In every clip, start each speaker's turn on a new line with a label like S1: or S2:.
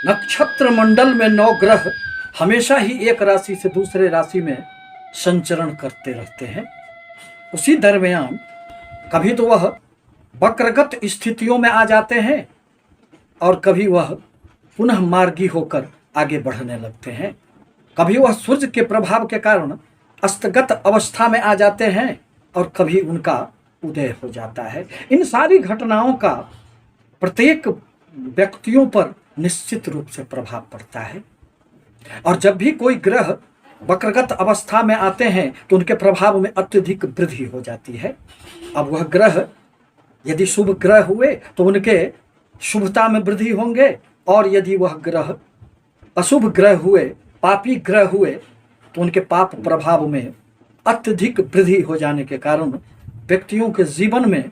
S1: नक्षत्र मंडल में 9 ग्रह हमेशा ही एक राशि से दूसरे राशि में संचरण करते रहते हैं। उसी दरमियान कभी तो वह वक्रगत स्थितियों में आ जाते हैं और कभी वह पुनः मार्गी होकर आगे बढ़ने लगते हैं। कभी वह सूर्य के प्रभाव के कारण अस्तगत अवस्था में आ जाते हैं और कभी उनका उदय हो जाता है। इन सारी घटनाओं का प्रत्येक व्यक्तियों पर निश्चित रूप से प्रभाव पड़ता है और जब भी कोई ग्रह वक्रगत अवस्था में आते हैं तो उनके प्रभाव में अत्यधिक वृद्धि हो जाती है। अब वह ग्रह यदि शुभ ग्रह हुए तो उनके शुभता में वृद्धि होंगे और यदि वह ग्रह अशुभ ग्रह हुए, पापी ग्रह हुए तो उनके पाप प्रभाव में अत्यधिक वृद्धि हो जाने के कारण व्यक्तियों के जीवन में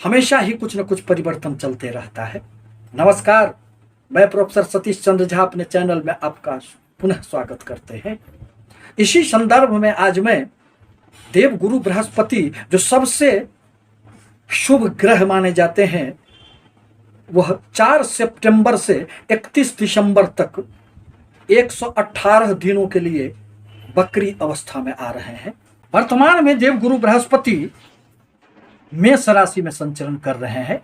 S1: हमेशा ही कुछ न कुछ परिवर्तन चलते रहता है। नमस्कार, मैं प्रोफेसर सतीश चंद्र झा अपने चैनल में आपका पुनः स्वागत करते हैं। इसी संदर्भ में आज मैं देवगुरु बृहस्पति जो सबसे शुभ ग्रह माने जाते हैं, वह 4 सितंबर से 31 दिसंबर तक 118 दिनों के लिए वक्री अवस्था में आ रहे हैं। वर्तमान में देवगुरु बृहस्पति मेष राशि में संचरण कर रहे हैं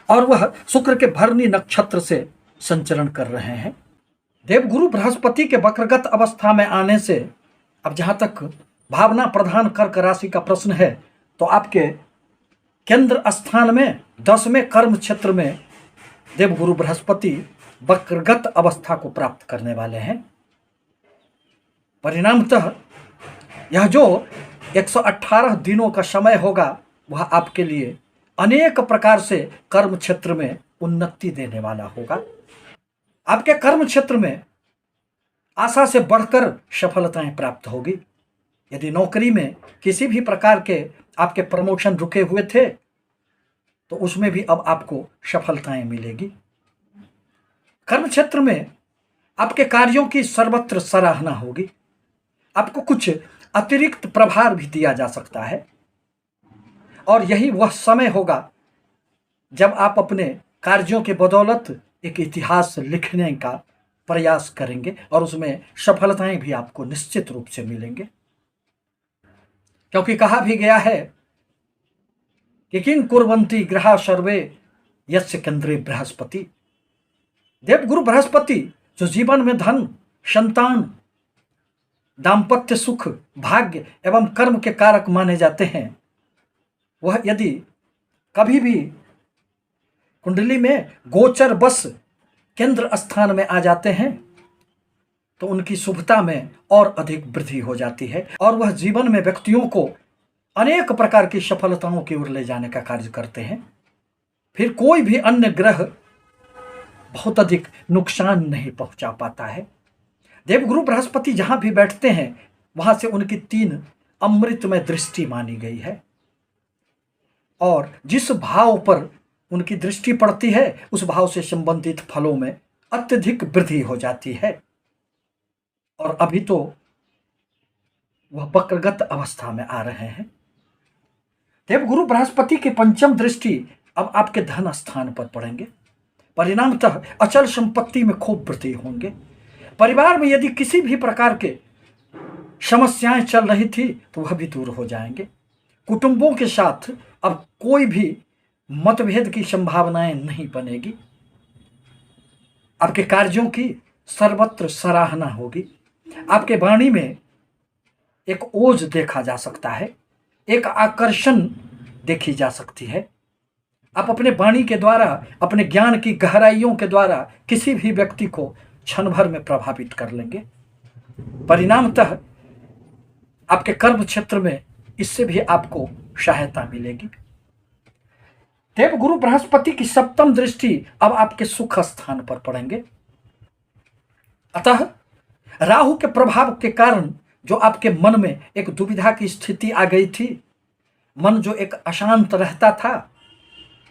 S1: और वह शुक्र के भरणी नक्षत्र से संचरण कर रहे हैं। देवगुरु बृहस्पति के वक्रगत अवस्था में आने से अब जहां तक भावना प्रधान कर्क राशि का प्रश्न है तो आपके केंद्र स्थान में 10वें कर्म क्षेत्र में देवगुरु बृहस्पति वक्रगत अवस्था को प्राप्त करने वाले हैं। परिणामतः यह जो 118 दिनों का समय होगा वह आपके लिए अनेक प्रकार से कर्म क्षेत्र में उन्नति देने वाला होगा। आपके कर्म क्षेत्र में आशा से बढ़कर सफलताएं प्राप्त होगी। यदि नौकरी में किसी भी प्रकार के आपके प्रमोशन रुके हुए थे तो उसमें भी अब आपको सफलताएं मिलेगी। कर्म क्षेत्र में आपके कार्यों की सर्वत्र सराहना होगी। आपको कुछ अतिरिक्त प्रभार भी दिया जा सकता है और यही वह समय होगा जब आप अपने कार्यों के बदौलत एक इतिहास लिखने का प्रयास करेंगे और उसमें सफलताएं भी आपको निश्चित रूप से मिलेंगे। क्योंकि कहा भी गया है कि किं कुर्वन्ति ग्रहा सर्वे यस्य केंद्रे बृहस्पति। देवगुरु बृहस्पति जो जीवन में धन, संतान, दाम्पत्य सुख, भाग्य एवं कर्म के कारक माने जाते हैं, वह यदि कभी भी कुंडली में गोचर बस केंद्र स्थान में आ जाते हैं तो उनकी शुभता में और अधिक वृद्धि हो जाती है और वह जीवन में व्यक्तियों को अनेक प्रकार की सफलताओं की ओर ले जाने का कार्य करते हैं। फिर कोई भी अन्य ग्रह बहुत अधिक नुकसान नहीं पहुंचा पाता है। देवगुरु बृहस्पति जहां भी बैठते हैं वहां से उनकी 3 अमृतमय दृष्टि मानी गई है और जिस भाव पर उनकी दृष्टि पड़ती है उस भाव से संबंधित फलों में अत्यधिक वृद्धि हो जाती है। और अभी तो वह वक्रगत अवस्था में आ रहे हैं। देवगुरु बृहस्पति की 5म दृष्टि अब आपके धन स्थान पर पड़ेंगे। परिणामतः अचल संपत्ति में खूब वृद्धि होंगे। परिवार में यदि किसी भी प्रकार के समस्याएं चल रही थी तो वह भी दूर हो जाएंगे। कुटुंबों के साथ अब कोई भी मतभेद की संभावनाएं नहीं बनेगी। आपके कार्यों की सर्वत्र सराहना होगी। आपके वाणी में एक ओज देखा जा सकता है, एक आकर्षण देखी जा सकती है। आप अपने वाणी के द्वारा, अपने ज्ञान की गहराइयों के द्वारा किसी भी व्यक्ति को क्षण भर में प्रभावित कर लेंगे। परिणामतः आपके कर्म क्षेत्र में इससे भी आपको सहायता मिलेगी। देवगुरु बृहस्पति की 7म दृष्टि अब आपके सुख स्थान पर पड़ेंगे। अतः राहु के प्रभाव के कारण जो आपके मन में एक दुविधा की स्थिति आ गई थी, मन जो एक अशांत रहता था,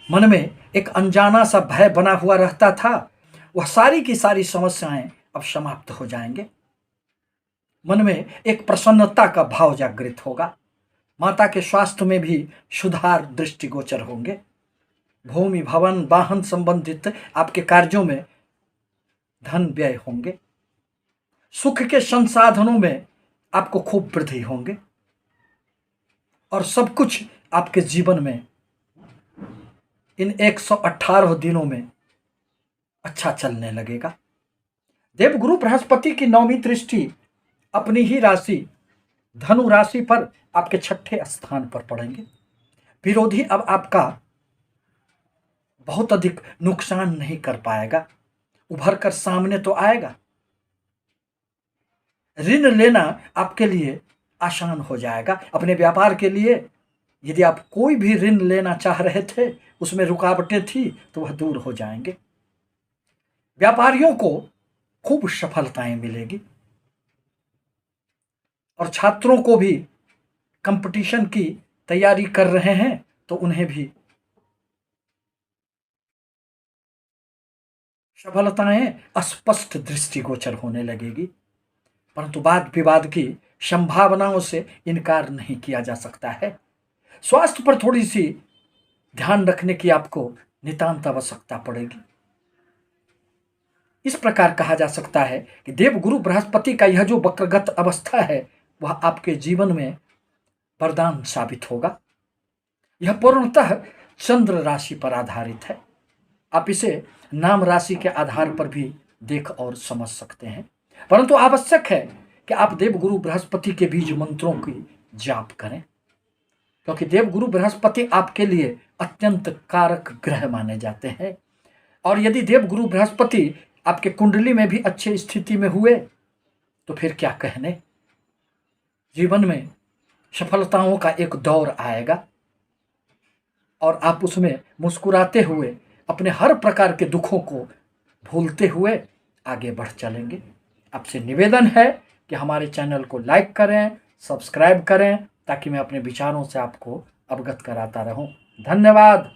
S1: मन में एक अनजाना सा भय बना हुआ रहता था, वह सारी की सारी समस्याएं अब समाप्त हो जाएंगे। मन में एक प्रसन्नता का भाव जागृत होगा। माता के स्वास्थ्य में भी सुधार दृष्टिगोचर होंगे। भूमि, भवन, वाहन संबंधित आपके कार्यों में धन व्यय होंगे, सुख के संसाधनों में आपको खूब वृद्धि होंगे और सब कुछ आपके जीवन में इन 118 दिनों में अच्छा चलने लगेगा। देवगुरु बृहस्पति की 9वीं दृष्टि अपनी ही राशि धनु राशि पर आपके 6ठे स्थान पर पड़ेंगे। विरोधी अब आपका बहुत अधिक नुकसान नहीं कर पाएगा, उभर कर सामने तो आएगा। ऋण लेना आपके लिए आसान हो जाएगा। अपने व्यापार के लिए यदि आप कोई भी ऋण लेना चाह रहे थे, उसमें रुकावटें थी, तो वह दूर हो जाएंगे। व्यापारियों को खूब सफलताएं मिलेगी और छात्रों को भी कंपटीशन की तैयारी कर रहे हैं तो उन्हें भी सफलताएं स्पष्ट दृष्टिगोचर होने लगेगी। परंतु वाद विवाद की संभावनाओं से इनकार नहीं किया जा सकता है। स्वास्थ्य पर थोड़ी सी ध्यान रखने की आपको नितांत आवश्यकता पड़ेगी। इस प्रकार कहा जा सकता है कि देवगुरु बृहस्पति का यह जो वक्रगत अवस्था है वह आपके जीवन में वरदान साबित होगा। यह पूर्णतः चंद्र राशि पर आधारित है। आप इसे नाम राशि के आधार पर भी देख और समझ सकते हैं, परंतु आवश्यक है कि आप देवगुरु बृहस्पति के बीज मंत्रों की जाप करें, क्योंकि देवगुरु बृहस्पति आपके लिए अत्यंत कारक ग्रह माने जाते हैं। और यदि देवगुरु बृहस्पति आपके कुंडली में भी अच्छी स्थिति में हुए तो फिर क्या कहने। जीवन में सफलताओं का एक दौर आएगा और आप उसमें मुस्कुराते हुए अपने हर प्रकार के दुखों को भूलते हुए आगे बढ़ चलेंगे। आपसे निवेदन है कि हमारे चैनल को लाइक करें, सब्सक्राइब करें, ताकि मैं अपने विचारों से आपको अवगत कराता रहूं। धन्यवाद।